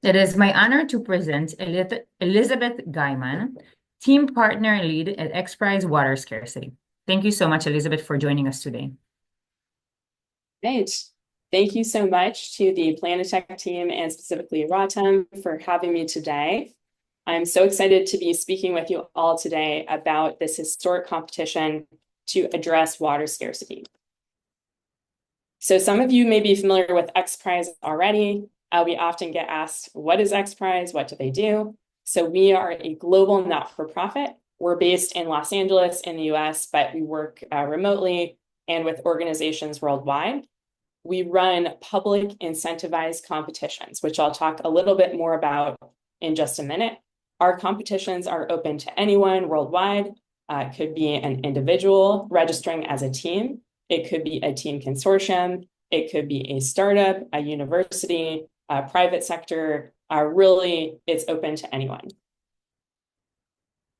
It is my honor to present Elizabeth Guyman, Team Partner Lead at XPRIZE Water Scarcity. Thank you so much, Elizabeth, for joining us today. Great. Thank you so much to the Planetech team and specifically Rotem for having me today. I'm so excited to be speaking with you all today about this historic competition to address water scarcity. So some of you may be familiar with XPRIZE already. We often get asked, what is XPRIZE? What do they do? So we are a global not-for-profit. We're based in Los Angeles in the US, but we work remotely and with organizations worldwide. We run public incentivized competitions, which I'll talk a little bit more about in just a minute. Our competitions are open to anyone worldwide. It could be an individual registering as a team. It could be a team consortium. It could be a startup, a university, a private sector. Really, it's open to anyone.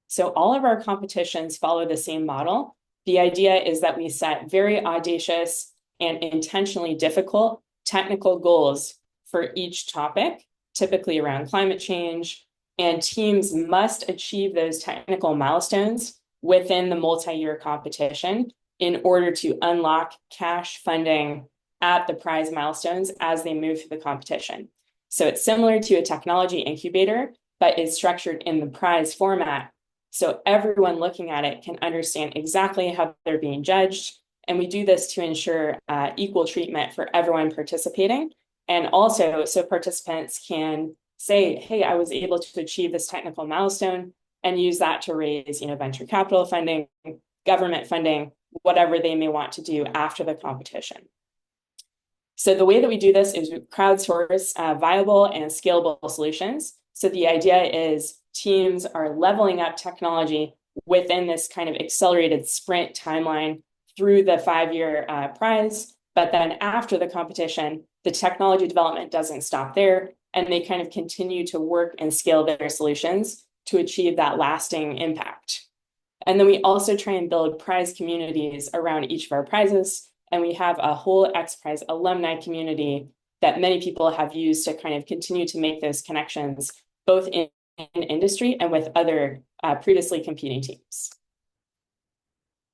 So all of our competitions follow the same model. The idea is that we set very audacious and intentionally difficult technical goals for each topic, typically around climate change, and teams must achieve those technical milestones within the multi-year competition in order to unlock cash funding at the prize milestones as they move through the competition. So it's similar to a technology incubator, but it's structured in the prize format. So everyone looking at it can understand exactly how they're being judged. And we do this to ensure equal treatment for everyone participating. And also so participants can say, hey, I was able to achieve this technical milestone and use that to raise, venture capital funding, government funding, whatever they may want to do after the competition. So the way that we do this is we crowdsource viable and scalable solutions. So the idea is teams are leveling up technology within this kind of accelerated sprint timeline through the 5-year prize. But then after the competition, the technology development doesn't stop there, and they kind of continue to work and scale their solutions to achieve that lasting impact. And then we also try and build prize communities around each of our prizes. And we have a whole XPRIZE alumni community that many people have used to kind of continue to make those connections, both in industry and with other previously competing teams.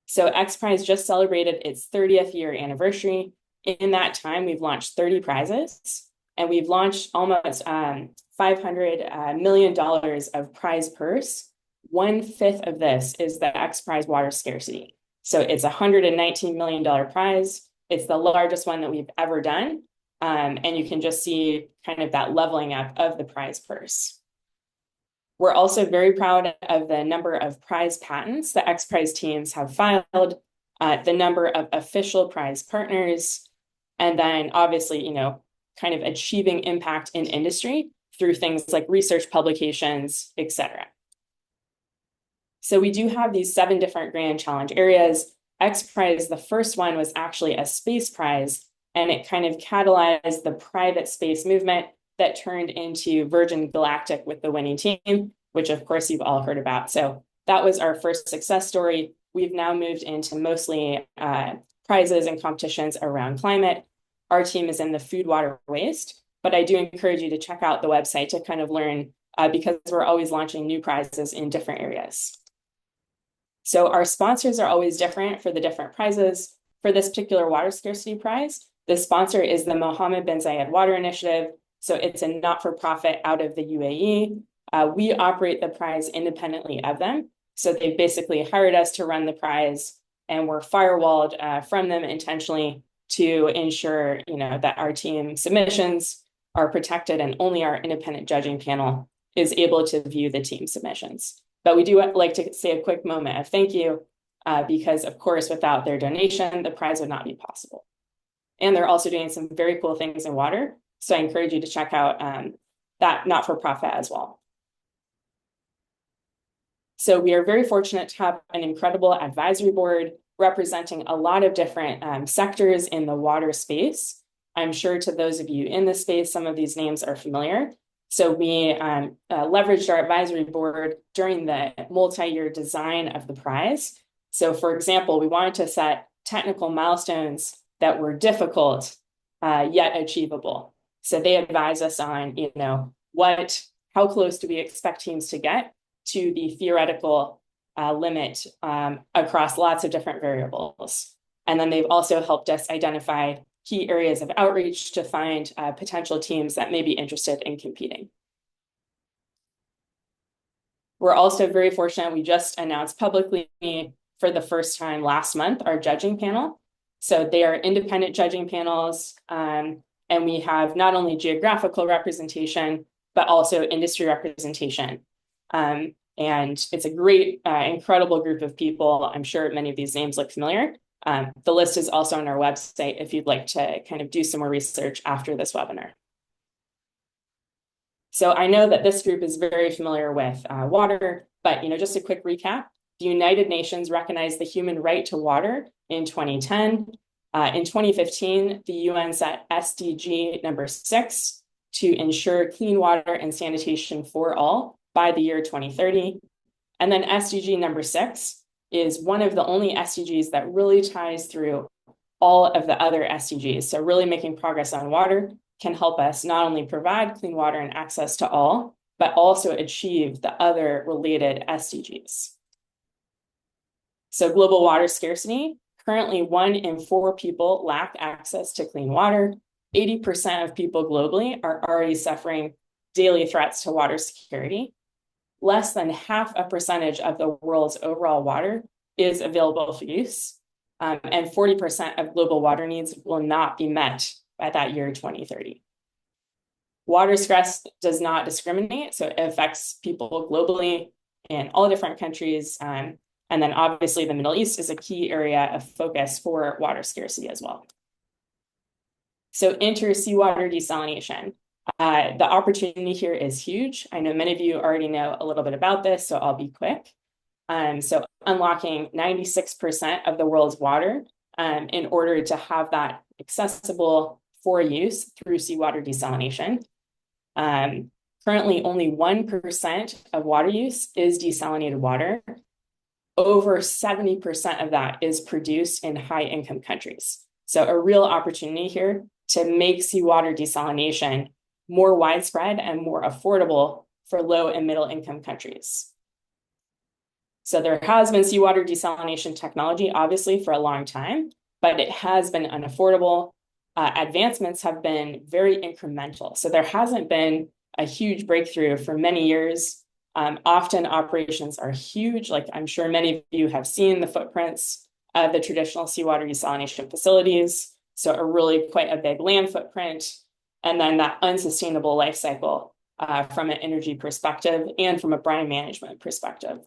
So XPRIZE just celebrated its 30th year anniversary. In that time, we've launched 30 prizes, and we've launched almost $500 million of prize purse. 1/5 of this is the XPRIZE Water Scarcity. So it's a $119 million prize. It's the largest one that we've ever done. And you can just see kind of that leveling up of the prize purse. We're also very proud of the number of prize patents that XPRIZE teams have filed, the number of official prize partners, and then obviously, kind of achieving impact in industry through things like research publications, et cetera. So we do have these 7 different grand challenge areas. XPRIZE, the first one, was actually a space prize, and it kind of catalyzed the private space movement that turned into Virgin Galactic with the winning team, which of course you've all heard about. So that was our first success story. We've now moved into mostly prizes and competitions around climate. Our team is in the food, water, waste, but I do encourage you to check out the website to kind of learn because we're always launching new prizes in different areas. So our sponsors are always different for the different prizes. For this particular water scarcity prize, the sponsor is the Mohammed bin Zayed Water Initiative. So it's a not-for-profit out of the UAE. We operate the prize independently of them. So they've basically hired us to run the prize, and we're firewalled from them intentionally to ensure, that our team submissions are protected and only our independent judging panel is able to view the team submissions. But we do like to say a quick moment of thank you because, of course, without their donation, the prize would not be possible. And they're also doing some very cool things in water. So I encourage you to check out that not-for-profit as well. So we are very fortunate to have an incredible advisory board representing a lot of different sectors in the water space. I'm sure to those of you in this space, some of these names are familiar. So we leveraged our advisory board during the multi-year design of the prize. So for example, we wanted to set technical milestones that were difficult yet achievable. So they advise us on, how close do we expect teams to get to the theoretical limit across lots of different variables. And then they've also helped us identify key areas of outreach to find potential teams that may be interested in competing. We're also very fortunate. We just announced publicly for the first time last month our judging panel. So they are independent judging panels, and we have not only geographical representation, but also industry representation. And it's a great, incredible group of people. I'm sure many of these names look familiar. The list is also on our website if you'd like to kind of do some more research after this webinar. So I know that this group is very familiar with water, but just a quick recap. The United Nations recognized the human right to water in 2010. In 2015, the UN set SDG number 6 to ensure clean water and sanitation for all by the year 2030. And then SDG number 6 is one of the only SDGs that really ties through all of the other SDGs. So really making progress on water can help us not only provide clean water and access to all, but also achieve the other related SDGs. So global water scarcity, currently 1 in 4 people lack access to clean water. 80% of people globally are already suffering daily threats to water security. Less than 0.5% of the world's overall water is available for use. And 40% of global water needs will not be met by that year 2030. Water stress does not discriminate, so it affects people globally in all different countries. And then obviously the Middle East is a key area of focus for water scarcity as well. So enter seawater desalination. The opportunity here is huge. I know many of you already know a little bit about this, so I'll be quick. So unlocking 96% of the world's water in order to have that accessible for use through seawater desalination. Currently, only 1% of water use is desalinated water. Over 70% of that is produced in high-income countries. So a real opportunity here to make seawater desalination more widespread and more affordable for low and middle-income countries. So there has been seawater desalination technology, obviously, for a long time, but it has been unaffordable. Advancements have been very incremental. So there hasn't been a huge breakthrough for many years. Often operations are huge. Like I'm sure many of you have seen the footprints of the traditional seawater desalination facilities. So a really quite a big land footprint. And then that unsustainable life cycle from an energy perspective and from a brine management perspective.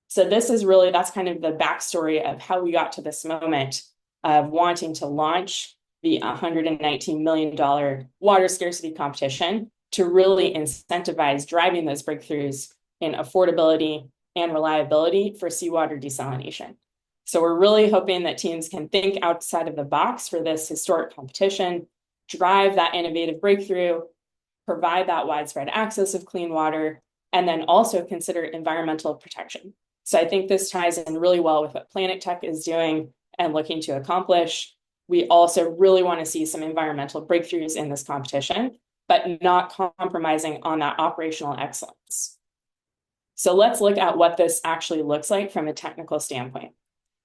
So this is really, that's kind of the backstory of how we got to this moment of wanting to launch the $119 million water scarcity competition to really incentivize driving those breakthroughs in affordability and reliability for seawater desalination. So we're really hoping that teams can think outside of the box for this historic competition, drive that innovative breakthrough, provide that widespread access of clean water, and then also consider environmental protection. So I think this ties in really well with what Planet Tech is doing and looking to accomplish. We also really want to see some environmental breakthroughs in this competition, but not compromising on that operational excellence. So let's look at what this actually looks like from a technical standpoint.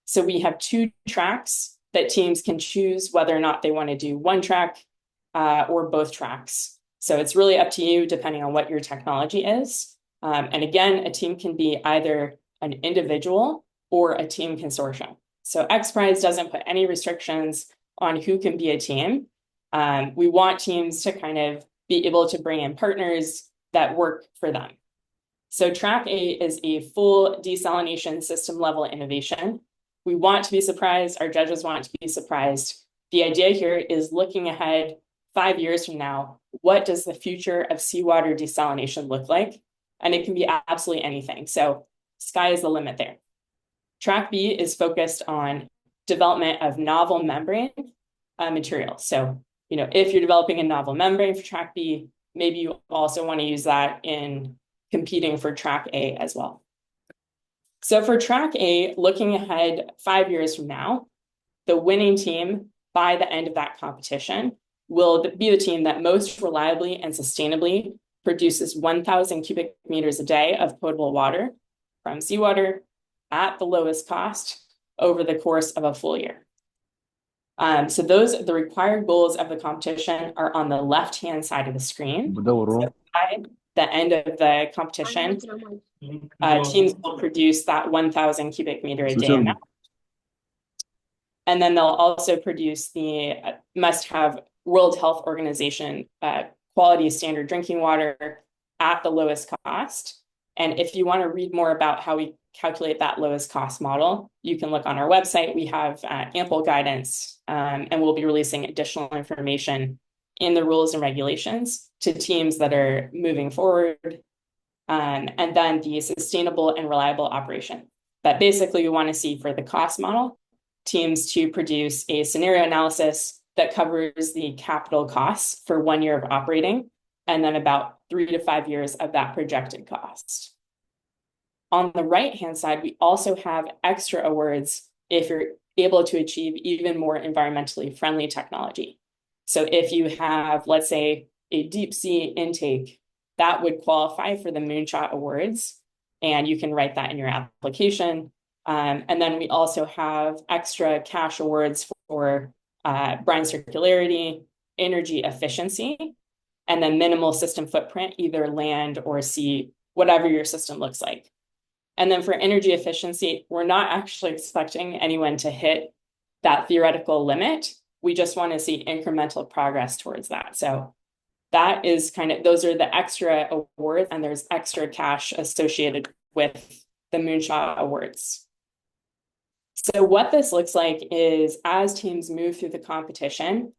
So we have 2 tracks that teams can choose whether or not they want to do one track or both tracks. So it's really up to you depending on what your technology is. And again, a team can be either an individual or a team consortium. So XPRIZE doesn't put any restrictions on who can be a team. We want teams to kind of be able to bring in partners that work for them. So track A is a full desalination system level innovation. We want to be surprised. Our judges want to be surprised. The idea here is looking ahead 5 years from now, what does the future of seawater desalination look like? And it can be absolutely anything. So sky is the limit there. Track B is focused on development of novel membrane material. So, if you're developing a novel membrane for track B, maybe you also want to use that in competing for track A as well. So for track A, looking ahead 5 years from now, the winning team by the end of that competition will be the team that most reliably and sustainably produces 1,000 cubic meters a day of potable water from seawater at the lowest cost over the course of a full year. So the required goals of the competition are on the left-hand side of the screen. So by the end of the competition, teams will produce that 1,000 cubic meter a day amount. And then they'll also produce the must-have World Health Organization quality standard drinking water at the lowest cost. And if you want to read more about how we calculate that lowest cost model, you can look on our website. We have ample guidance, and we'll be releasing additional information in the rules and regulations to teams that are moving forward. And then the sustainable and reliable operation. But basically, we want to see for the cost model, teams to produce a scenario analysis that covers the capital costs for 1 year of operating, and then about 3 to 5 years of that projected cost. On the right-hand side, we also have extra awards if you're able to achieve even more environmentally friendly technology. So if you have, let's say, a deep sea intake, that would qualify for the Moonshot Awards, and you can write that in your application. And then we also have extra cash awards for brine circularity, energy efficiency, and then minimal system footprint, either land or sea, whatever your system looks like. And then for energy efficiency, we're not actually expecting anyone to hit that theoretical limit. We just want to see incremental progress towards that. So that is those are the extra awards, and there's extra cash associated with the Moonshot Awards. So what this looks like is as teams move through the competition,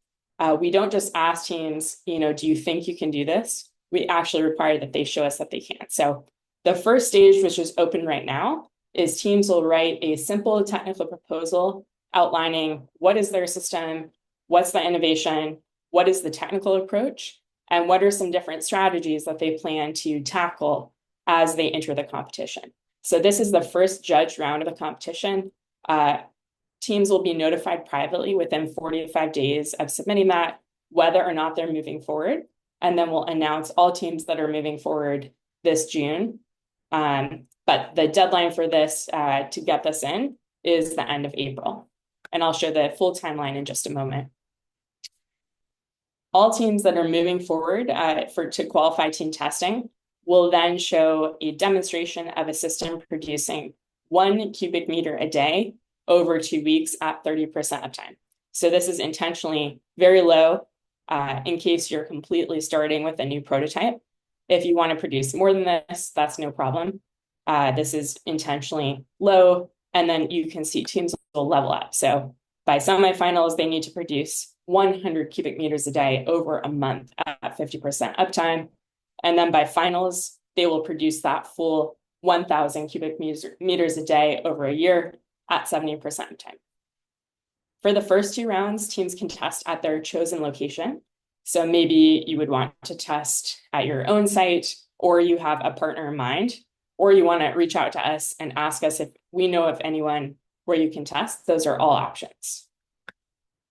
we don't just ask teams, do you think you can do this? We actually require that they show us that they can. So the first stage, which is open right now, is teams will write a simple technical proposal outlining what is their system, what's the innovation, what is the technical approach, and what are some different strategies that they plan to tackle as they enter the competition. So this is the first judged round of the competition. Teams will be notified privately within 45 days of submitting that, whether or not they're moving forward. And then we'll announce all teams that are moving forward this June. But the deadline for this to get this in is the end of April. And I'll show the full timeline in just a moment. All teams that are moving forward to qualify team testing will then show a demonstration of a system producing 1 cubic meter a day over 2 weeks at 30% uptime. So this is intentionally very low in case you're completely starting with a new prototype. If you want to produce more than this, that's no problem. This is intentionally low, and then you can see teams will level up. So by semifinals, they need to produce 100 cubic meters a day over a month at 50% uptime. And then by finals, they will produce that full 1,000 cubic meters a day over a year at 70% uptime. For the first 2 rounds, teams can test at their chosen location. So maybe you would want to test at your own site, or you have a partner in mind, or you want to reach out to us and ask us if we know of anyone where you can test. Those are all options.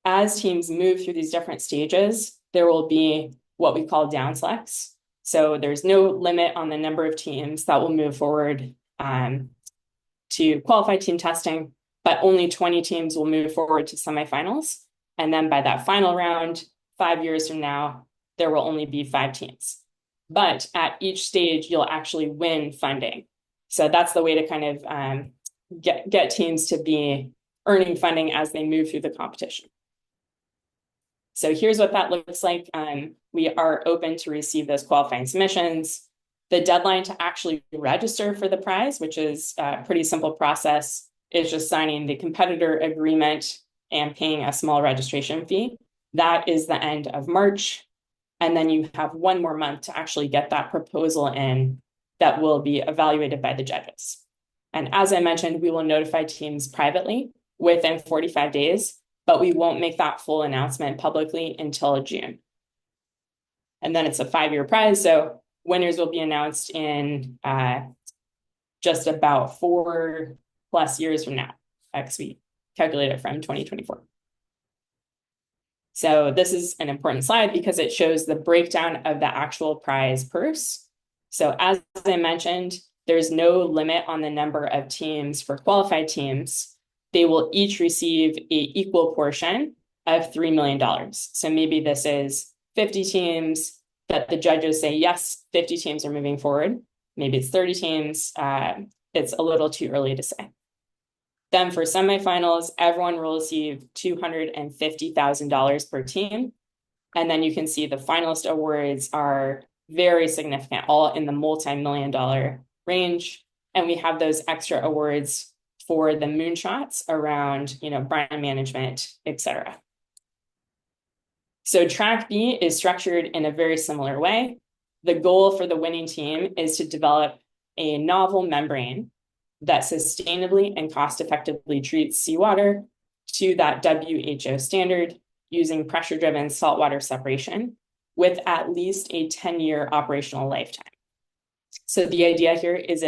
As teams move through these different stages, there will be what we call down selects. So there's no limit on the number of teams that will move forward to qualify team testing, but only 20 teams will move forward to semifinals. And then by that final round, 5 years from now, there will only be 5 teams. But at each stage, you'll actually win funding. So that's the way to kind of get teams to be earning funding as they move through the competition. So here's what that looks like. We are open to receive those qualifying submissions. The deadline to actually register for the prize, which is a pretty simple process, is just signing the competitor agreement and paying a small registration fee. That is the end of March. And then you have 1 more month to actually get that proposal in that will be evaluated by the judges. And as I mentioned, we will notify teams privately within 45 days, but we won't make that full announcement publicly until June. And then it's a 5-year prize. So winners will be announced in just about 4+ years from now, because we calculate it from 2024. So this is an important slide because it shows the breakdown of the actual prize purse. So as I mentioned, there's no limit on the number of teams for qualified teams. They will each receive an equal portion of $3 million. So maybe this is 50 teams that the judges say, yes, 50 teams are moving forward. Maybe it's 30 teams. It's a little too early to say. Then for semifinals, everyone will receive $250,000 per team. And then you can see the finalist awards are very significant, all in the multi-million-dollar range. And we have those extra awards for the moonshots around, brand management, etc. So track B is structured in a very similar way. The goal for the winning team is to develop a novel membrane that sustainably and cost-effectively treats seawater to that WHO standard using pressure-driven saltwater separation with at least a 10-year operational lifetime. So the idea here is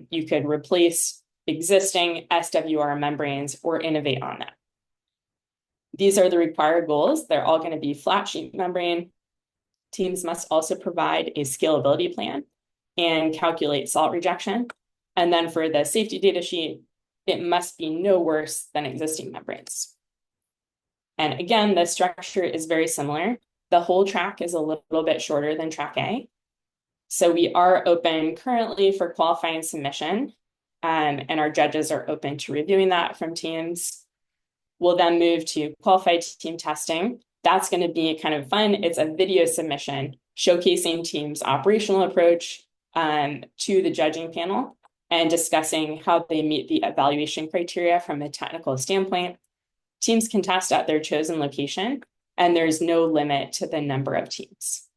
you could replace existing SWR membranes or innovate on them. These are the required goals. They're all going to be flat sheet membrane. Teams must also provide a scalability plan and calculate salt rejection. And then for the safety data sheet, it must be no worse than existing membranes. And again, the structure is very similar. The whole track is a little bit shorter than track A. So we are open currently for qualifying submission, and our judges are open to reviewing that from teams. We'll then move to qualified team testing. That's going to be kind of fun. It's a video submission showcasing teams' operational approach to the judging panel and discussing how they meet the evaluation criteria from a technical standpoint. Teams can test at their chosen location, and there's no limit to the number of teams.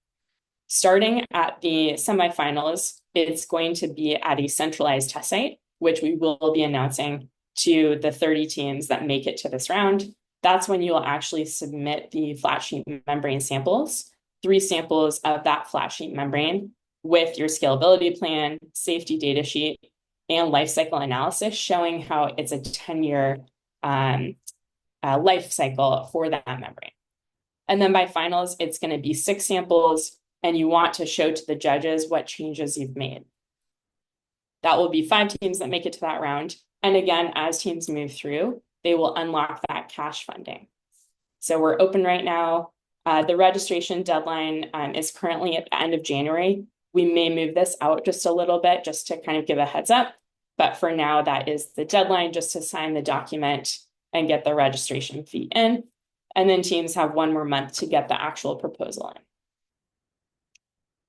Starting at the semifinals, it's going to be at a centralized test site, which we will be announcing to the 30 teams that make it to this round. That's when you'll actually submit the flat sheet membrane samples, 3 samples of that flat sheet membrane with your scalability plan, safety data sheet, and life cycle analysis showing how it's a 10-year life cycle for that membrane. And then by finals, it's going to be 6 samples, and you want to show to the judges what changes you've made. That will be 5 teams that make it to that round. And again, as teams move through, they will unlock that cash funding. So we're open right now. The registration deadline is currently at the end of January. We may move this out just a little bit just to kind of give a heads up. But for now, that is the deadline just to sign the document and get the registration fee in. And then teams have 1 more month to get the actual proposal in.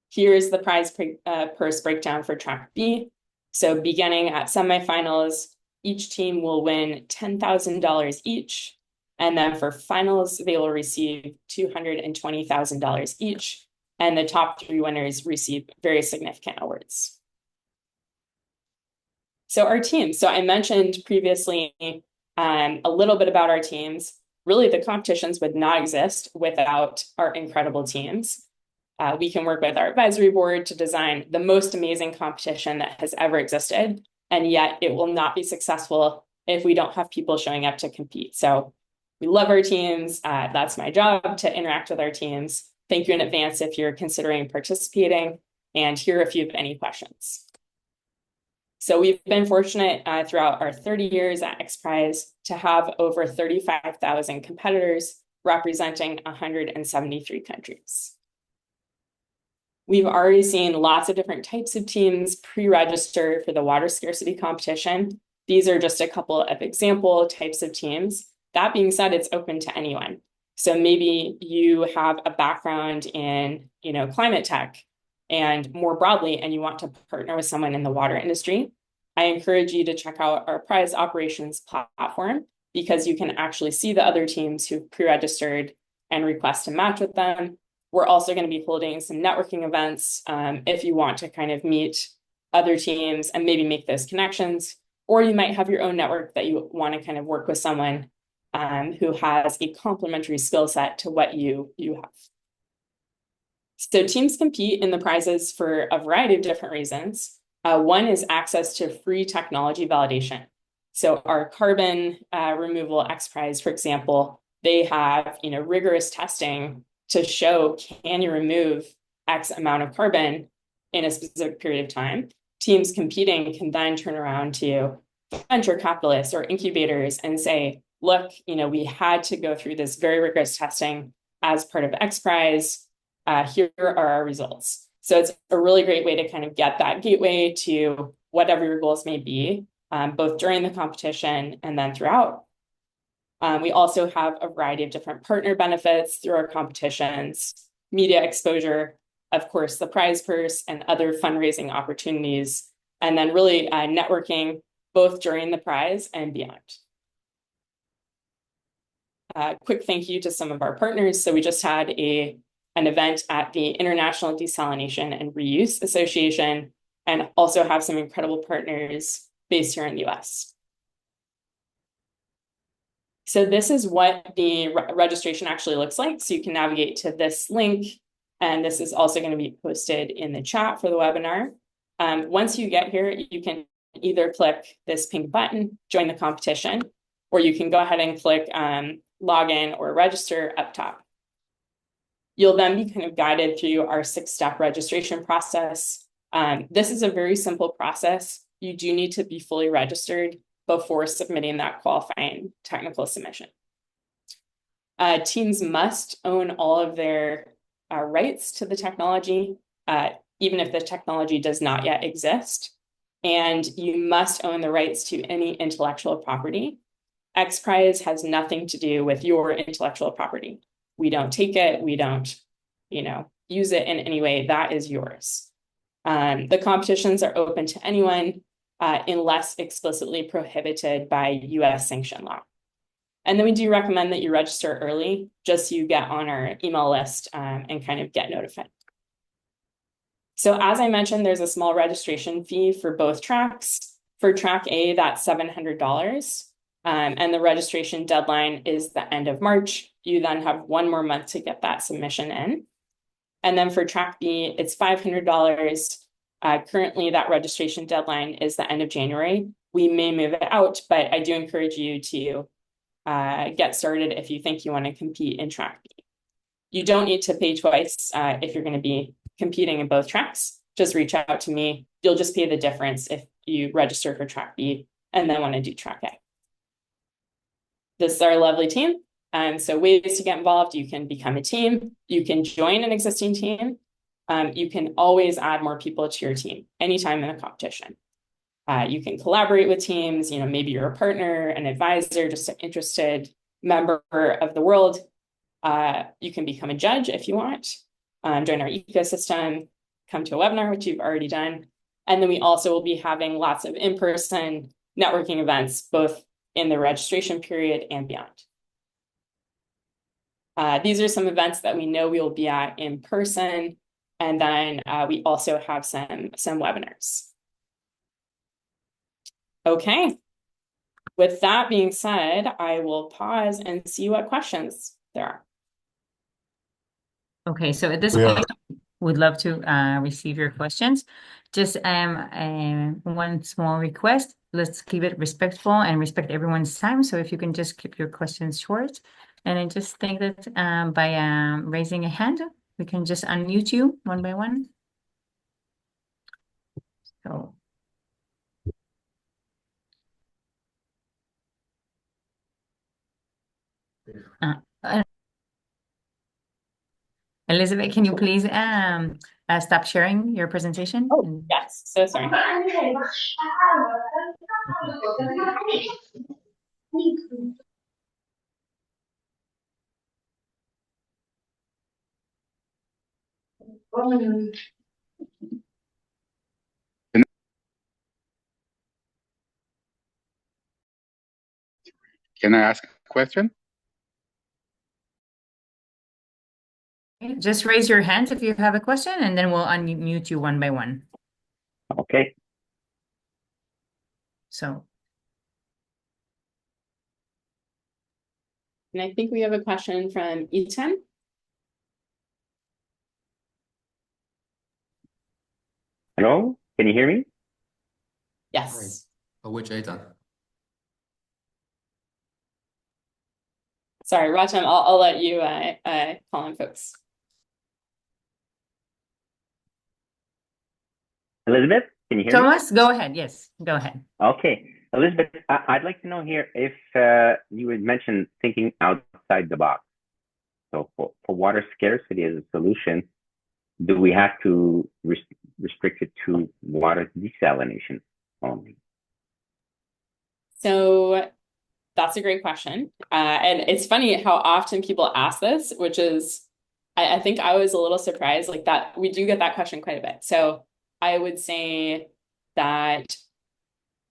Here's the prize purse breakdown for track B. So beginning at semifinals, each team will win $10,000 each. And then for finals, they will receive $220,000 each. And the top 3 winners receive very significant awards. So our teams. So I mentioned previously a little bit about our teams. Really, the competitions would not exist without our incredible teams. We can work with our advisory board to design the most amazing competition that has ever existed. And yet it will not be successful if we don't have people showing up to compete. So we love our teams. That's my job, to interact with our teams. Thank you in advance if you're considering participating. And here are a few of any questions. So we've been fortunate throughout our 30 years at XPRIZE to have over 35,000 competitors representing 173 countries. We've already seen lots of different types of teams pre-register for the water scarcity competition. These are just a couple of example types of teams. That being said, it's open to anyone. So maybe you have a background in, climate tech and more broadly, and you want to partner with someone in the water industry. I encourage you to check out our prize operations platform because you can actually see the other teams who've pre-registered and request to match with them. We're also going to be holding some networking events if you want to kind of meet other teams and maybe make those connections, or you might have your own network that you want to kind of work with someone who has a complementary skill set to what you have. So teams compete in the prizes for a variety of different reasons. One is access to free technology validation. So our carbon removal XPRIZE, for example, they have, rigorous testing to show, can you remove X amount of carbon in a specific period of time? Teams competing can then turn around to venture capitalists or incubators and say, look, we had to go through this very rigorous testing as part of XPRIZE. Here are our results. So it's a really great way to kind of get that gateway to whatever your goals may be, both during the competition and then throughout. We also have a variety of different partner benefits through our competitions, media exposure, of course, the prize purse and other fundraising opportunities, and then really networking both during the prize and beyond. Quick thank you to some of our partners. So we just had an event at the International Desalination and Reuse Association, and also have some incredible partners based here in the US. So this is what the registration actually looks like. So you can navigate to this link, and this is also going to be posted in the chat for the webinar. Once you get here, you can either click this pink button, join the competition, or you can go ahead and click login or register up top. You'll then be kind of guided through our 6-step registration process. This is a very simple process. You do need to be fully registered before submitting that qualifying technical submission. Teams must own all of their rights to the technology, even if the technology does not yet exist. And you must own the rights to any intellectual property. XPRIZE has nothing to do with your intellectual property. We don't take it, we don't, use it in any way. That is yours. The competitions are open to anyone unless explicitly prohibited by US sanction law. And then we do recommend that you register early, just so you get on our email list and kind of get notified. So as I mentioned, there's a small registration fee for both tracks. For track A, that's $700. And the registration deadline is the end of March. You then have 1 more month to get that submission in. And then for track B, it's $500. Currently, that registration deadline is the end of January. We may move it out, but I do encourage you to get started if you think you want to compete in track B. You don't need to pay twice if you're going to be competing in both tracks. Just reach out to me. You'll just pay the difference if you register for track B and then want to do track A. This is our lovely team. So ways to get involved: you can become a team, you can join an existing team, you can always add more people to your team anytime in a competition. You can collaborate with teams, maybe you're a partner, an advisor, just an interested member of the world. You can become a judge if you want, join our ecosystem, come to a webinar, which you've already done. And then we also will be having lots of in-person networking events, both in the registration period and beyond. These are some events that we know we will be at in person. And then we also have some webinars. Okay. With that being said, I will pause and see what questions there are. Okay, so at this point, we'd love to receive your questions. Just one small request. Let's keep it respectful and respect everyone's time. So if you can just keep your questions short. And I just think that by raising a hand, we can just unmute you one by one. So. Elizabeth, can you please stop sharing your presentation? Oh, yes, so sorry. Can I ask a question? Just raise your hand if you have a question, and then we'll unmute you one by one. Okay. So. And I think we have a question from Ethan. Hello, can you hear me? Yes. Which Ethan? Sorry, Ratem, I'll let you call on folks. Elizabeth, can you hear me? Thomas, go ahead. Yes, go ahead. Okay. Elizabeth, I'd like to know here if you had mentioned thinking outside the box. So for water scarcity as a solution, do we have to restrict it to water desalination only? So that's a great question. And it's funny how often people ask this, which is, I think I was a little surprised like that. We do get that question quite a bit. So I would say that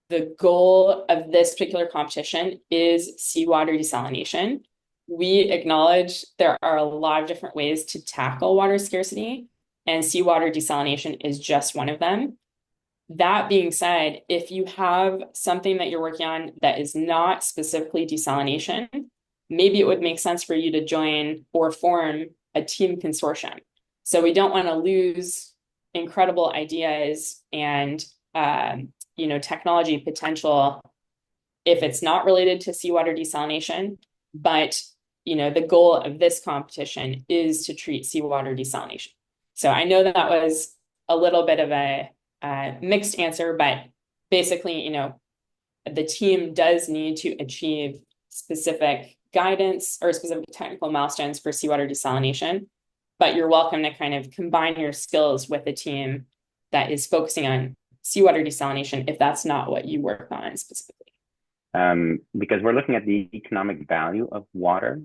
the goal of this particular competition is seawater desalination. We acknowledge there are a lot of different ways to tackle water scarcity, and seawater desalination is just one of them. That being said, if you have something that you're working on that is not specifically desalination, maybe it would make sense for you to join or form a team consortium. So we don't want to lose incredible ideas and technology potential if it's not related to seawater desalination. But the goal of this competition is to treat seawater desalination. So I know that was a little bit of a mixed answer, but basically, the team does need to achieve specific guidance or specific technical milestones for seawater desalination, but you're welcome to kind of combine your skills with a team that is focusing on seawater desalination if that's not what you work on specifically. Because we're looking at the economic value of water.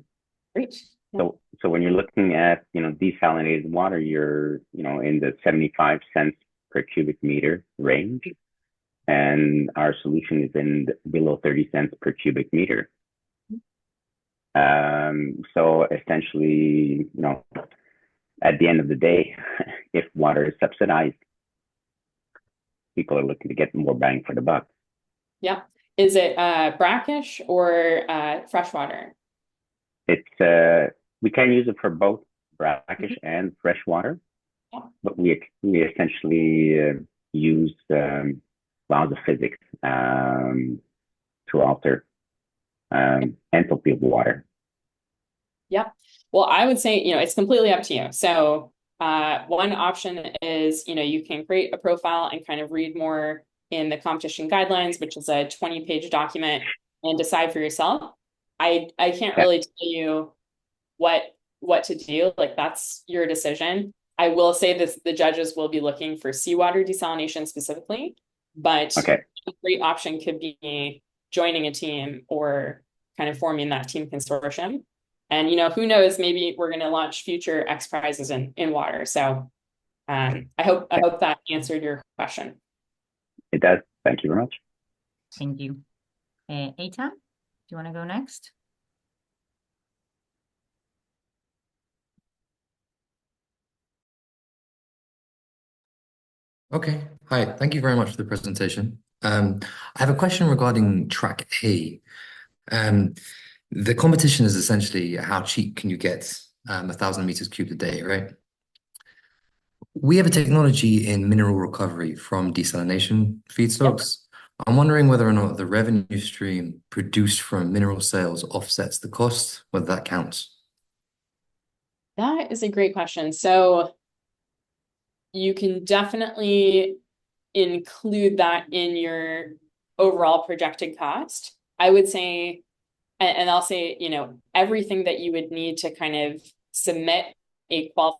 Great. So when you're looking at, desalinated water, you're, in the 75 cents per cubic meter range. And our solution is below 30 cents per cubic meter. So essentially, at the end of the day, if water is subsidized, people are looking to get more bang for the buck. Yeah. Is it brackish or freshwater? It's we can use it for both brackish and freshwater, but we essentially use laws of physics to alter enthalpy of water. Yeah. Well, I would say, it's completely up to you. So one option is, you can create a profile and kind of read more in the competition guidelines, which is a 20-page document, and decide for yourself. I can't really tell you what to do. Like, that's your decision. I will say this, the judges will be looking for seawater desalination specifically, but a great option could be joining a team or kind of forming that team consortium. And, who knows, maybe we're going to launch future XPRIZEs in water. So I hope that answered your question. It does. Thank you very much. Thank you. Eitan, do you want to go next? Okay. Hi. Thank you very much for the presentation. I have a question regarding track A. The competition is essentially how cheap can you get 1,000 meters cubed a day, right? We have a technology in mineral recovery from desalination feedstocks. Yep. I'm wondering whether or not the revenue stream produced from mineral sales offsets the cost, whether that counts. That is a great question. So you can definitely include that in your overall projected cost. I would say, and I'll say, everything that you would need to kind of submit a qualified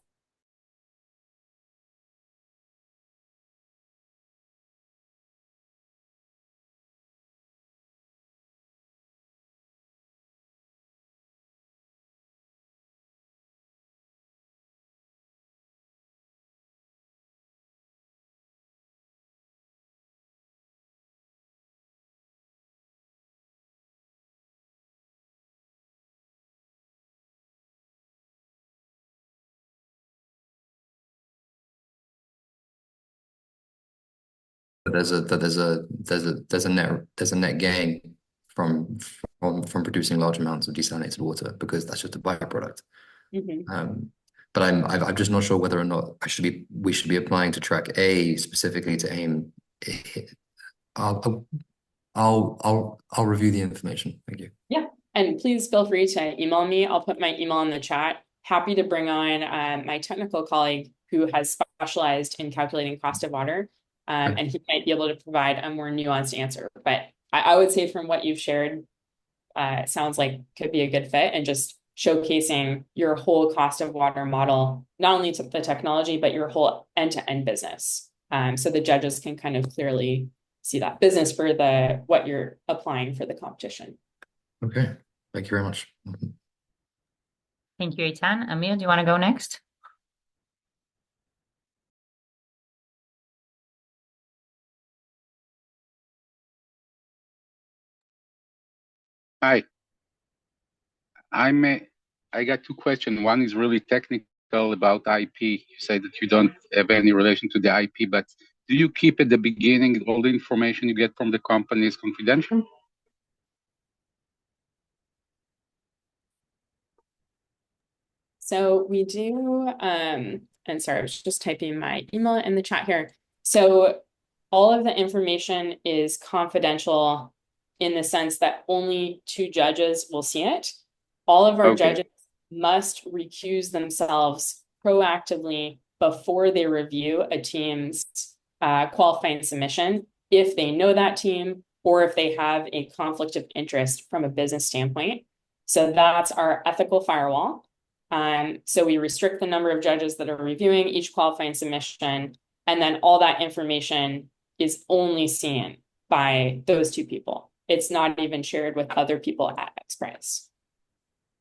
There's a net gain from producing large amounts of desalinated water because that's just a byproduct. Mm-hmm. But I'm just not sure whether or not we should be applying to track A specifically to aim. I'll review the information. Thank you. Yeah, And please feel free to email me. I'll put my email in the chat. Happy to bring on my technical colleague who has specialized in calculating cost of water. And he might be able to provide a more nuanced answer. But I would say from what you've shared, it sounds like could be a good fit, and just showcasing your whole cost of water model, not only to the technology, but your whole end-to-end business. So the judges can kind of clearly see that business for what you're applying for the competition. Okay, thank you very much. Thank you, Eitan. Amir, do you want to go next? Hi, I got two questions. One is really technical about IP. You say that you don't have any relation to the IP, but do you keep at the beginning all the information you get from the company is confidential? So we do, and sorry, I was just typing my email in the chat here. So all of the information is confidential in the sense that only 2 judges will see it. All of our judges must recuse themselves proactively before they review a team's qualifying submission if they know that team or if they have a conflict of interest from a business standpoint. So that's our ethical firewall. So we restrict the number of judges that are reviewing each qualifying submission, and then all that information is only seen by those 2 people. It's not even shared with other people at XPRIZE.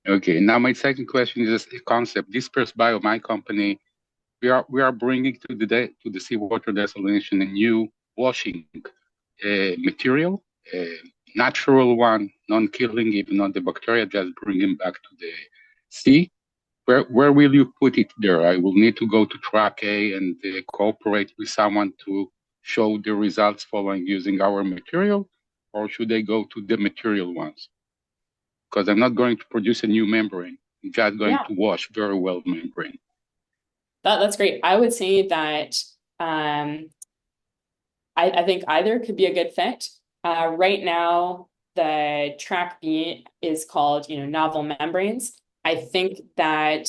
Okay, now my second question is a concept. Disperse Bio, my company, we are bringing to the seawater desalination a new washing material, natural one, non-killing, even not the bacteria, just bring them back to the sea. Where will you put it there? I will need to go to track A and cooperate with someone to show the results following using our material, or should I go to the material ones? Because I'm not going to produce a new membrane. I'm just going to wash very well membrane. That's great. I would say that I think either could be a good fit. Right now, the track B is called, novel membranes. I think that,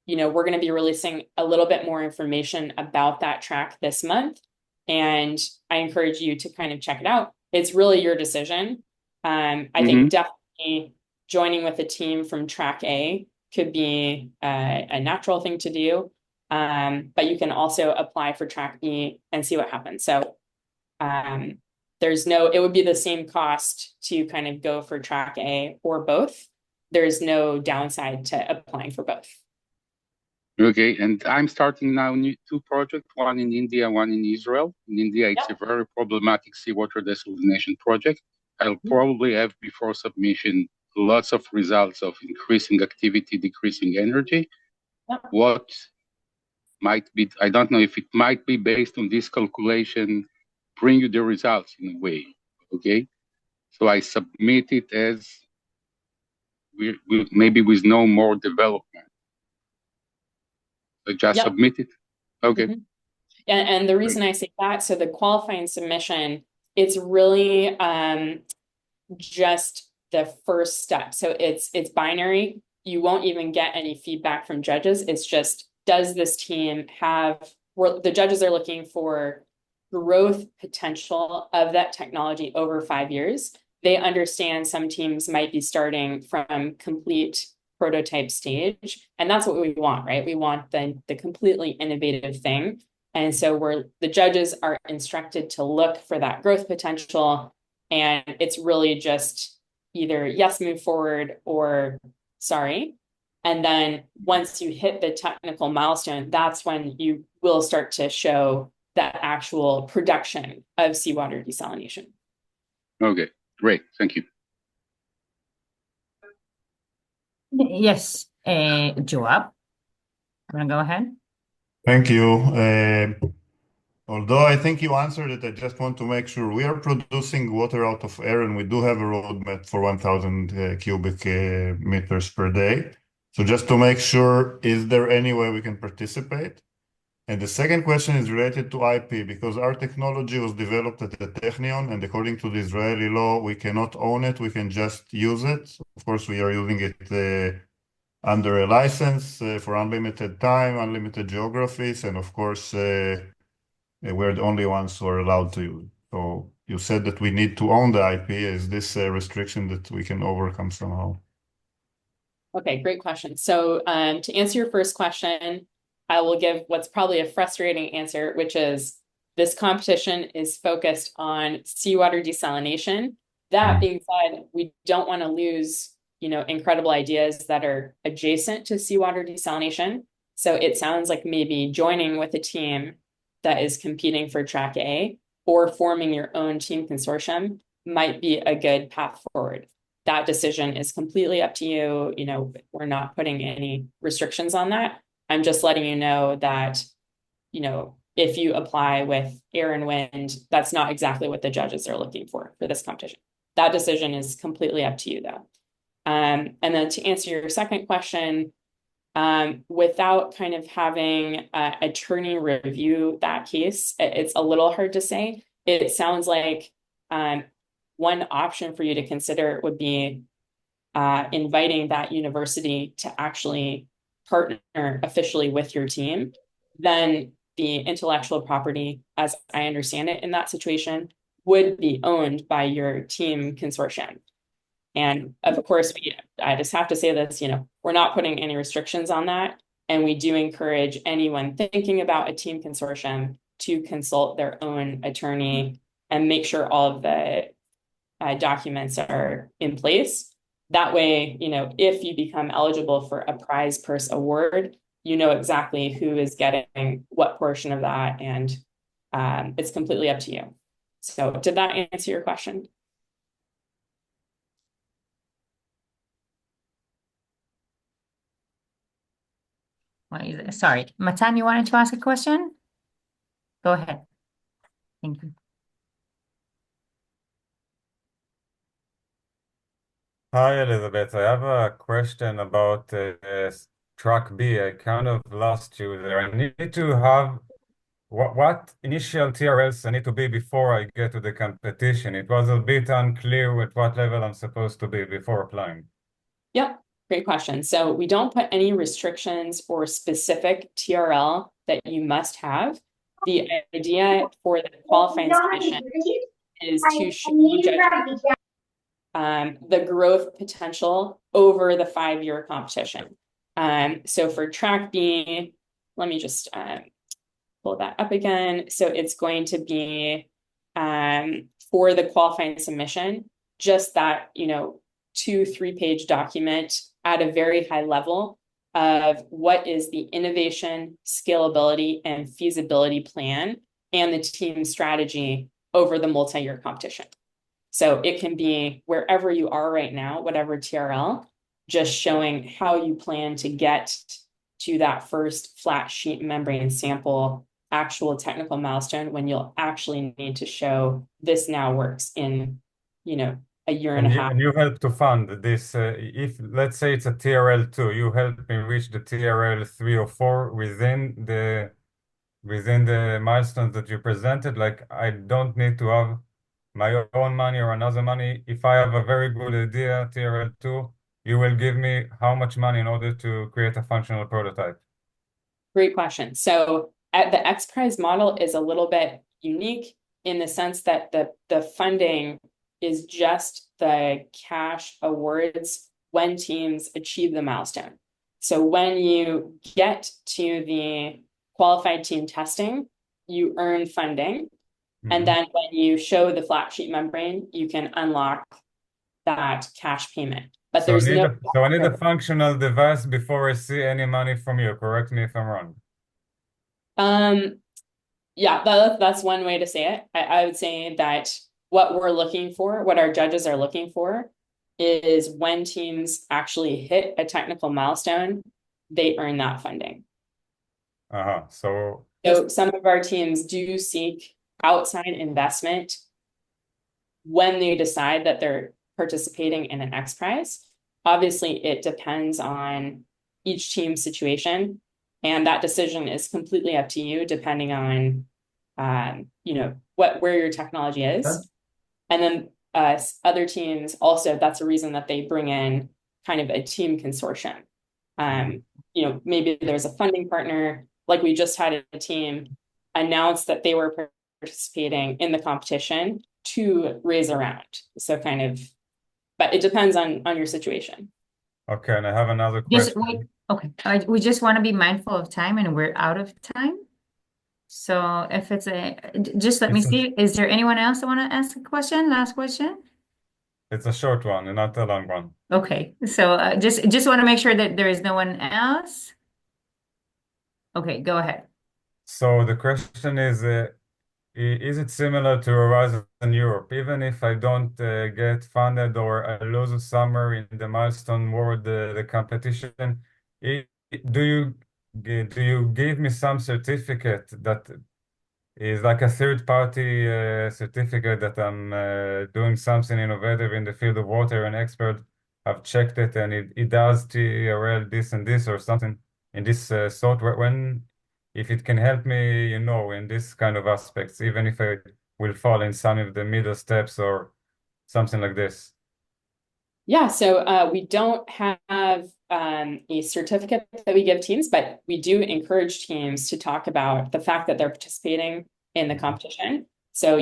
we're going to be releasing a little bit more information about that track this month. And I encourage you to kind of check it out. It's really your decision. I think definitely joining with a team from track A could be a natural thing to do. But you can also apply for track B and see what happens. So it would be the same cost to kind of go for track A or both. There's no downside to applying for both. Okay, and I'm starting now 2 projects, one in India, one in Israel. In India, it's a very problematic seawater desalination project. I'll probably have before submission lots of results of increasing activity, decreasing energy. What might be, I don't know if it might be based on this calculation, bring you the results in a way, okay? So I submit it as maybe with no more development. I just submit it. Okay. And the reason I say that, so the qualifying submission, it's really just the first step. So it's binary. You won't even get any feedback from judges. It's just, does this team the judges are looking for growth potential of that technology over 5 years. They understand some teams might be starting from complete prototype stage, and that's what we want, right? We want the completely innovative thing. And so the judges are instructed to look for that growth potential, and it's really just either yes, move forward, or sorry. And then once you hit the technical milestone, that's when you will start to show the actual production of seawater desalination. Okay, great. Thank you. Yes, Joab, I'm gonna go ahead. Thank you. Although I think you answered it, I just want to make sure we are producing water out of air, and we do have a roadmap for 1,000 cubic meters per day. So just to make sure, is there any way we can participate? And the second question is related to IP because our technology was developed at the Technion, and according to the Israeli law, we cannot own it, we can just use it. Of course, we are using it under a license for unlimited time, unlimited geographies, and of course, we're the only ones who are allowed to use it. So you said that we need to own the IP. Is this a restriction that we can overcome somehow? Okay, great question. So to answer your first question, I will give what's probably a frustrating answer, which is this competition is focused on seawater desalination. That being said, we don't want to lose, incredible ideas that are adjacent to seawater desalination. So it sounds like maybe joining with a team that is competing for track A or forming your own team consortium might be a good path forward. That decision is completely up to you. We're not putting any restrictions on that. I'm just letting you know that, if you apply with air and wind, that's not exactly what the judges are looking for this competition. That decision is completely up to you, though. And then to answer your second question, without kind of having an attorney review that case, it's a little hard to say. It sounds like one option for you to consider would be inviting that university to actually partner officially with your team. Then the intellectual property, as I understand it in that situation, would be owned by your team consortium. And of course, I just have to say this, we're not putting any restrictions on that. And we do encourage anyone thinking about a team consortium to consult their own attorney and make sure all of the documents are in place. That way, if you become eligible for a prize purse award, you know exactly who is getting what portion of that, and it's completely up to you. So did that answer your question? Sorry, Matan, you wanted to ask a question? Go ahead. Thank you. Hi, Elizabeth. I have a question about track B. I kind of lost you there. I need to have what initial TRLs I need to be before I get to the competition. It was a bit unclear at what level I'm supposed to be before applying. Yep, great question. So we don't put any restrictions or specific TRL that you must have. The idea for the qualifying submission is to show the growth potential over the 5-year competition. So for track B, let me just pull that up again. So it's going to be for the qualifying submission, just that 2-3 page document at a very high level of what is the innovation, scalability, and feasibility plan and the team strategy over the multi-year competition. So it can be wherever you are right now, whatever TRL, just showing how you plan to get to that first flat sheet membrane sample actual technical milestone when you'll actually need to show this now works in, a year and a half. And you help to fund this. If let's say it's a TRL 2, you help me reach the TRL 3 or 4 within the milestones that you presented. Like I don't need to have my own money or another money. If I have a very good idea, TRL 2, you will give me how much money in order to create a functional prototype? Great question. So the XPRIZE model is a little bit unique in the sense that the funding is just the cash awards when teams achieve the milestone. So when you get to the qualified team testing, you earn funding. And then when you show the flat sheet membrane, you can unlock that cash payment. But So there's I need a functional device before I see any money from you. Correct me if I'm wrong. Yeah, that's one way to say it. I would say that what we're looking for, what our judges are looking for, is when teams actually hit a technical milestone, they earn that funding. So some of our teams do seek outside investment when they decide that they're participating in an XPRIZE. Obviously, it depends on each team's situation. And that decision is completely up to you, depending on, where your technology is. And then other teams also, that's a reason that they bring in kind of a team consortium. Maybe there's a funding partner, like we just had a team announce that they were participating in the competition to raise a round. So but it depends on your situation. Okay, and I have another Just question. wait. Okay. We just want to be mindful of time and we're out of time. So if it's just let me see. Is there anyone else that want to ask a question? Last question? It's a short one and not a long one. Okay. So just want to make sure that there is no one else. Okay, go ahead. So the question is it similar to Horizon Europe? Even if I don't get funded or I lose a summer in the Milestone World, the competition, do you give me some certificate that is like a third-party certificate that I'm doing something innovative in the field of water and expert? I've checked it and it does TRL this and this or something in this sort. If it can help me, in this kind of aspects, even if I will fall in some of the middle steps or something like this. Yeah, so we don't have a certificate that we give teams, but we do encourage teams to talk about the fact that they're participating in the competition. So,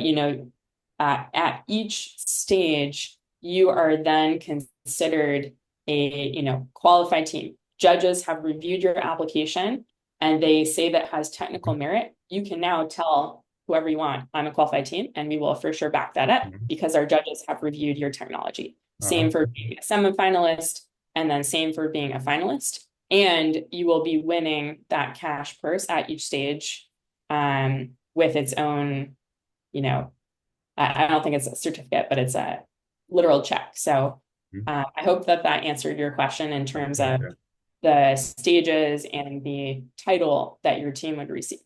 at each stage, you are then considered a, qualified team. Judges have reviewed your application and they say that has technical merit. You can now tell whoever you want, I'm a qualified team, and we will for sure back that up because our judges have reviewed your technology. Same for being a semifinalist, and then same for being a finalist. And you will be winning that cash purse at each stage with its own, I don't think it's a certificate, but it's a literal check. So I hope that answered your question in terms of the stages and the title that your team would receive.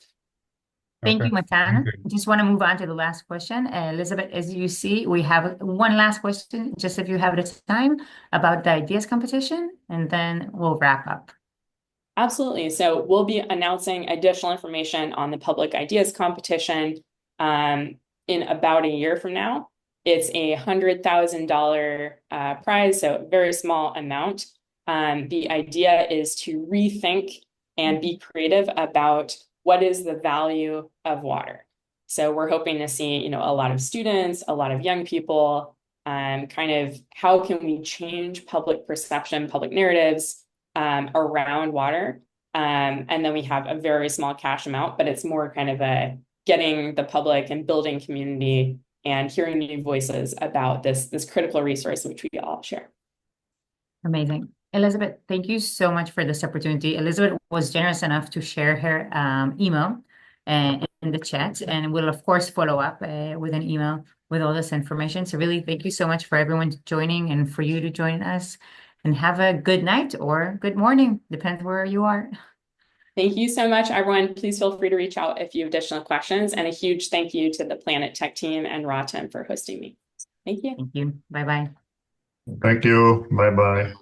Thank you, Matana. Okay. I just want to move on to the last question. Elizabeth, as you see, we have one last question, just if you have the time, about the ideas competition, and then we'll wrap up. Absolutely. So we'll be announcing additional information on the public ideas competition in about a year from now. It's a $100,000 prize, so a very small amount. The idea is to rethink and be creative about what is the value of water. So we're hoping to see, a lot of students, a lot of young people, kind of how can we change public perception, public narratives around water. And then we have a very small cash amount, but it's more kind of a getting the public and building community and hearing new voices about this critical resource which we all share. Amazing. Elizabeth, thank you so much for this opportunity. Elizabeth was generous enough to share her email in the chat, and we'll of course follow up with an email with all this information. So really, thank you so much for everyone joining and for you to join us. And have a good night or good morning, depends where you are. Thank you so much, everyone. Please feel free to reach out if you have additional questions. And a huge thank you to the Planet Tech team and Ratem for hosting me. Thank you. Thank you. Bye-bye. Thank you. Bye-bye.